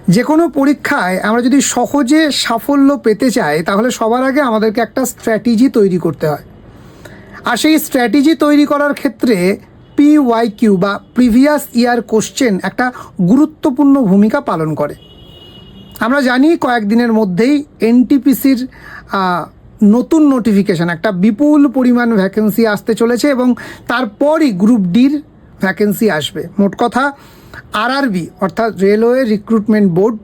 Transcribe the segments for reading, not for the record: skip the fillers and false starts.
যে কোনো পরীক্ষায় আমরা যদি সহজে সাফল্য পেতে চাই তাহলে সবার আগে আমাদেরকে একটা স্ট্র্যাটেজি তৈরি করতে হয়। আর সেই স্ট্র্যাটেজি তৈরি করার ক্ষেত্রে PYQ বা প্রিভিয়াস ইয়ার কোশ্চেন একটা গুরুত্বপূর্ণ ভূমিকা পালন করে। আমরা জানি কয়েকদিনের মধ্যেই NTPCর নতুন নোটিফিকেশান, একটা বিপুল পরিমাণ ভ্যাকেন্সি আসতে চলেছে এবং তারপরই গ্রুপ ডির ভ্যাকেন্সি আসবে। মোট কথা RRB অর্থাৎ রেলওয়ে রিক্রুটমেন্ট বোর্ড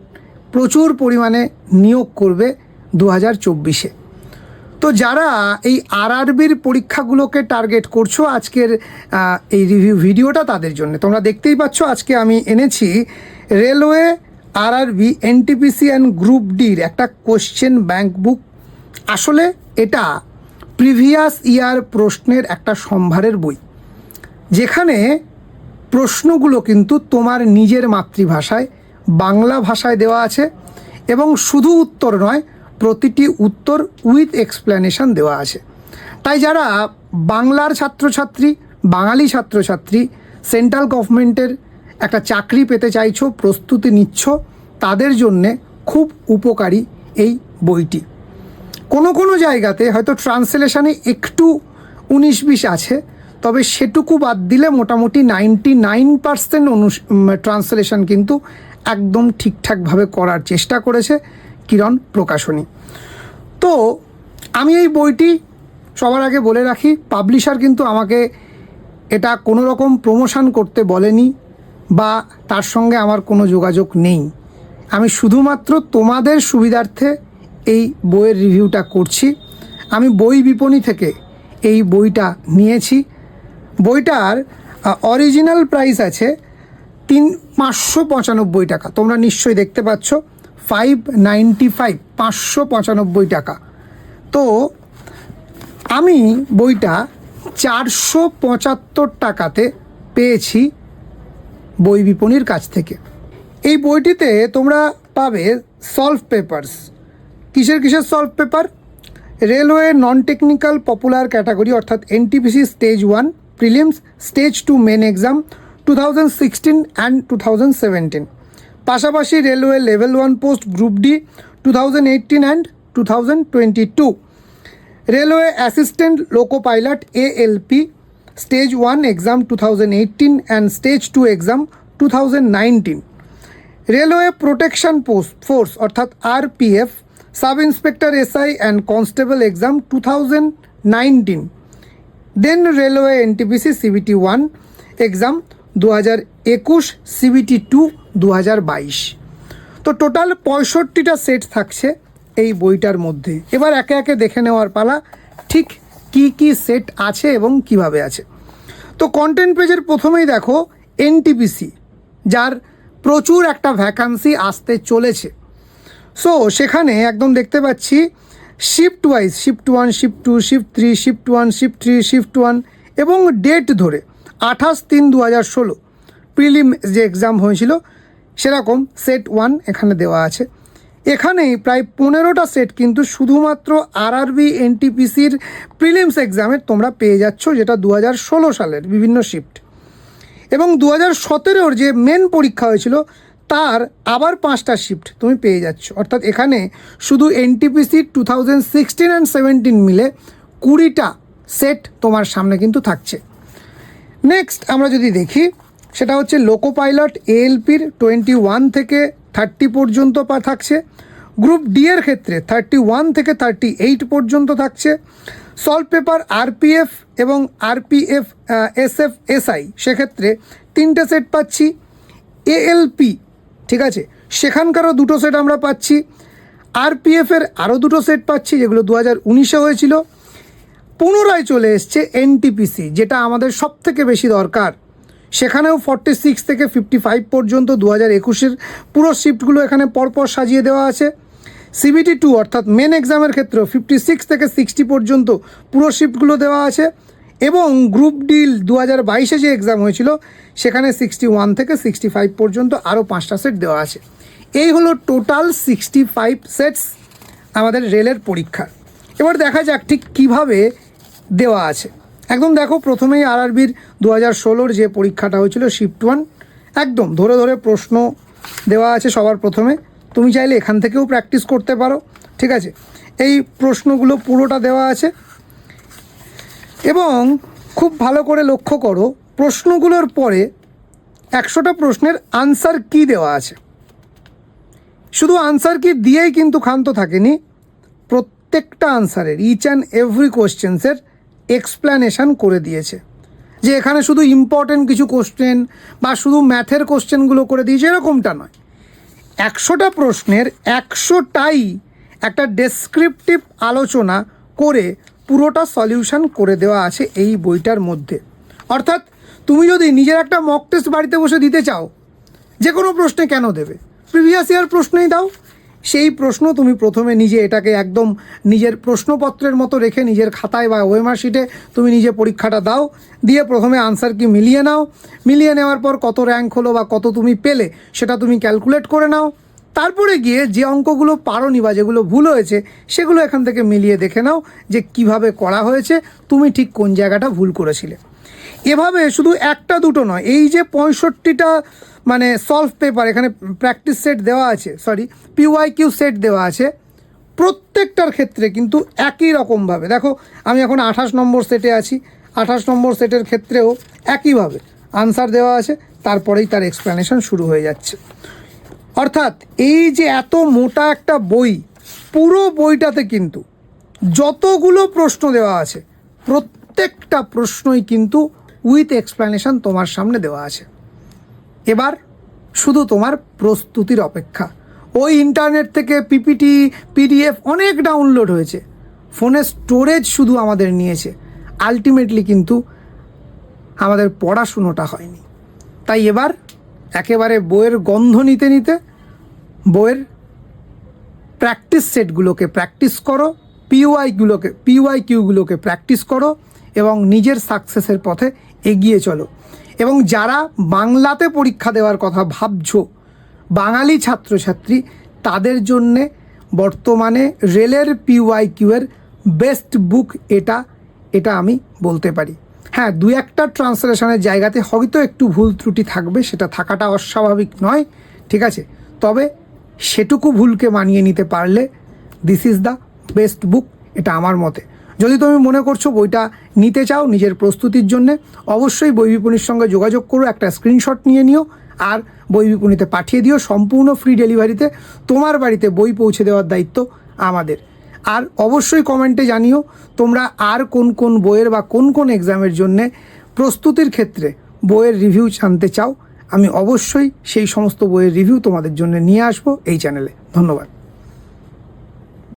প্রচুর পরিমাণে নিয়োগ করবে 2024-এ। তো যারা এই RRBর পরীক্ষাগুলোকে টার্গেট করছো, আজকের এই রিভিউ ভিডিওটা তাদের জন্য। তোমরা দেখতেই পাচ্ছ আজকে আমি এনেছি railway RRB NTPC and group ডির একটা কোশ্চেন ব্যাংক বুক। আসলে এটা প্রিভিয়াস ইয়ার প্রশ্নের একটা সম্ভারের বই, যেখানে প্রশ্নগুলো কিন্তু তোমার নিজের মাতৃভাষায় বাংলা ভাষায় দেওয়া আছে এবং শুধু উত্তর নয়, প্রতিটি উত্তর উইথ এক্সপ্লেনেশন দেওয়া আছে। তাই যারা বাংলার ছাত্রছাত্রী, বাঙালি ছাত্রছাত্রী, সেন্ট্রাল গভর্নমেন্টের একটা চাকরি পেতে চাইছো, প্রস্তুতি নিচ্ছ, তাদের জন্যে খুব উপকারী এই বইটি। কোনো কোনো জায়গাতে হয়তো ট্রান্সলেশনে একটু 19-20 আছে, তবে সেটুকু বাদ দিলে মোটামুটি 99% ট্রান্সলেশন কিন্তু একদম ঠিকঠাকভাবে করার চেষ্টা করেছে কিরণ প্রকাশনী। তো আমি এই বইটি সবার আগে বলে রাখি, পাবলিশার কিন্তু আমাকে এটা কোনো রকম প্রমোশন করতে বলেনি বা তার সঙ্গে আমার কোনো যোগাযোগ নেই। আমি শুধুমাত্র তোমাদের সুবিধার্থে এই বইয়ের রিভিউটা করছি। আমি বই বিপণী থেকে এই বইটা নিয়েছি। বইটার অরিজিনাল প্রাইস আছে 595 টাকা। তোমরা নিশ্চয়ই দেখতে পাচ্ছ 595, 595 টাকা। তো আমি বইটা 475 টাকাতে পেয়েছি বই বিপণীর কাছ থেকে। এই বইটিতে তোমরা পাবে সলভ পেপারস। কিসের solved paper? Railway non technical popular category অর্থাৎ NTPC stage 1 prelims, stage 2 main exam 2016 and 2017, পাশাপাশি railway level 1 post group D 2018 and 2022, railway assistant loco pilot ALP stage 1 exam 2018 and stage 2 exam 2019, railway protection force অর্থাৎ RPF sub inspector SI and constable exam 2019, then railway NTPC CBT 1 exam 2021, CBT 2 2022। তো total 65টা set থাকছে এই বইটার মধ্যে। এবার একে একে দেখে নেওয়ার পালা, ঠিক কি কি সেট আছে এবং কিভাবে আছে। তো কন্টেন্ট পেজের প্রথমেই দেখো NTPC, যার প্রচুর একটা ভ্যাকান্সি আসতে চলেছে। সো সেখানে একদম দেখতে পাচ্ছি shift wise, shift 1, shift 2, shift 3, shift 1, shift 3, shift 1 এবং ডেট ধরে 28/3/2016 প্রিলিম যে এক্সাম হয়েছিল সেরকম সেট 1 এখানে দেওয়া আছে। এখানেই প্রায় 15টা সেট কিন্তু শুধুমাত্র RRB NTPCর প্রিলিমস এক্সামের তোমরা পেয়ে যাচ্ছ, যেটা 2016 সালের বিভিন্ন শিফট। এবং 2017-র যে মেন পরীক্ষা হয়েছিল তার আবার 5টা শিফট তুমি পেয়ে যাচ্ছ। অর্থাৎ এখানে শুধু NTPC 2016 অ্যান্ড 17 মিলে 20টা সেট তোমার সামনে কিন্তু থাকছে। নেক্সট আমরা যদি দেখি, সেটা হচ্ছে লোকো পাইলট ALPর 21 থেকে 30 পর্যন্ত থাকছে। গ্রুপ ডি এর ক্ষেত্রে 31 থেকে 38 পর্যন্ত থাকছে। সলভ পেপার RPF এবং RPF SF SI সেক্ষেত্রে 3টে সেট পাচ্ছি। ALP, ঠিক আছে, সেখানকারও 2টো সেট আমরা পাচ্ছি। RPFের আরও 2টো সেট পাচ্ছি, যেগুলো 2019-এ হয়েছিল। পুনরায় চলে এসছে NTPC, যেটা আমাদের সব থেকে বেশি দরকার। সেখানেও 46 থেকে 55 পর্যন্ত 2021-এর পুরো শিফটগুলো এখানে পরপর সাজিয়ে দেওয়া আছে। CBT 2 অর্থাৎ মেন এক্সামের ক্ষেত্রেও 56 থেকে 60 পর্যন্ত পুরো শিফটগুলো দেওয়া আছে। এবং গ্রুপ ডিল 2022-এ যে এক্সাম হয়েছিল সেখানে 61 থেকে 65 পর্যন্ত আরও 5টা সেট দেওয়া আছে। এই হলো টোটাল 65 সেটস আমাদের রেলের পরীক্ষার। এবার দেখা যাক ঠিক কীভাবে দেওয়া আছে। একদম দেখো, প্রথমেই RRBর 2016-র যে পরীক্ষাটা হয়েছিল শিফট 1, একদম ধরে ধরে প্রশ্ন দেওয়া আছে সবার প্রথমে, তুমি চাইলে এখান থেকেও প্র্যাকটিস করতে পারো, ঠিক আছে। এই প্রশ্নগুলো পুরোটা দেওয়া আছে এবং খুব ভালো করে লক্ষ্য করো, প্রশ্নগুলোর পরে 100টা প্রশ্নের আনসার কি দেওয়া আছে। শুধু আনসার কি দিয়েই কিন্তু ক্ষান্ত থাকেনি, প্রত্যেকটা আনসারের ইচ অ্যান্ড এভরি কোশ্চেন্সের এক্সপ্ল্যানেশান করে দিয়েছে, যে এখানে শুধু ইম্পর্টেন্ট কিছু কোশ্চেন বা শুধু ম্যাথের কোশ্চেনগুলো করে দিয়েছে এরকমটা নয়। 100টা প্রশ্নের 100টাই একটা ডেসক্রিপটিভ আলোচনা করে পুরোটা সলিউশন করে দেওয়া আছে এই বইটার মধ্যে। অর্থাৎ তুমি যদি নিজের একটা মক টেস্ট বাড়িতে বসে দিতে চাও, যে কোনো প্রশ্নে কেন দেবে, প্রিভিয়াস ইয়ার প্রশ্নই দাও, সেই প্রশ্ন তুমি প্রথমে নিজে এটাকে একদম নিজের প্রশ্নপত্রের মতো রেখে নিজের খাতায় বা ওএমআর শিটে তুমি নিজে পরীক্ষাটা দাও, দিয়ে প্রথমে আনসার কি মিলিয়ে নাও, মিলিয়ে নেওয়ার পর কত র্যাঙ্ক হলো বা কত তুমি পেলে সেটা তুমি ক্যালকুলেট করে নাও, তারপরে গিয়ে যে অঙ্কগুলো পারোনি বা যেগুলো ভুল হয়েছে সেগুলো এখান থেকে মিলিয়ে দেখে নাও যে কিভাবে করা হয়েছে, তুমি ঠিক কোন জায়গাটা ভুল করেছিলে। এভাবে শুধু একটা দুটো নয়, এই যে 65টা মানে সলভ পেপার এখানে প্র্যাকটিস সেট দেওয়া আছে, সরি PYQ সেট দেওয়া আছে, প্রত্যেকটার ক্ষেত্রে কিন্তু একই রকমভাবে দেখো, আমি এখন 28 নম্বর সেটে আছি, 28 নম্বর সেটের ক্ষেত্রেও একইভাবে আনসার দেওয়া আছে, তারপরেই তার এক্সপ্লেনেশন শুরু হয়ে যাচ্ছে। অর্থাৎ এই যে এত মোটা একটা বই, পুরো বইটাতে কিন্তু যতগুলো প্রশ্ন দেওয়া আছে প্রত্যেকটা প্রশ্নই কিন্তু উইথ এক্সপ্লেনেশন তোমার সামনে দেওয়া আছে। এবার শুধু তোমার প্রস্তুতির অপেক্ষা। ওই ইন্টারনেট থেকে পিপিটি PDF অনেক ডাউনলোড হয়েছে, ফোনের স্টোরেজ শুধু আমাদের নিয়েছে, আলটিমেটলি কিন্তু আমাদের পড়াশুনোটা হয়নি। তাই এবার একেবারে বইয়ের গন্ধ নিতে নিতে বইয়ের প্র্যাকটিস সেটগুলোকে প্র্যাকটিস করো, PYQগুলোকে প্র্যাকটিস করো এবং নিজের সাকসেসের পথে এগিয়ে চলো। এবং যারা বাংলাতে পরীক্ষা দেওয়ার কথা ভাবছো, বাঙালি ছাত্রছাত্রী, তাদের জন্যে বর্তমানে রেলের PYQ এর বেস্ট বুক এটা আমি বলতে পারি। হ্যাঁ, 2-1টা ট্রান্সলেশনের জায়গাতে হয়তো একটু ভুল ত্রুটি থাকবে, সেটা থাকাটা অস্বাভাবিক নয়, ঠিক আছে। তবে সেটুকু ভুলকে মানিয়ে নিতে পারলে দিস ইজ দ্য বেস্ট বুক, এটা আমার মতে। যদি তুমি মনে করছো বইটা নিতে চাও নিজের প্রস্তুতির জন্যে, অবশ্যই বই বিপণীর সঙ্গে যোগাযোগ করো, একটা স্ক্রিনশট নিয়ে নিও আর বই বিপণীতে পাঠিয়ে দিও, সম্পূর্ণ ফ্রি ডেলিভারিতে তোমার বাড়িতে বই পৌঁছে দেওয়ার দায়িত্ব আমাদের। আর অবশ্যই কমেন্টে জানিও তোমরা আর কোন কোন বইয়ের বা কোন কোন এক্সামের জন্যে প্রস্তুতির ক্ষেত্রে বইয়ের রিভিউ জানতে চাও। আমি অবশ্যই সেই সমস্ত বইয়ের রিভিউ তোমাদের জন্য নিয়ে আসবো এই চ্যানেলে। ধন্যবাদ।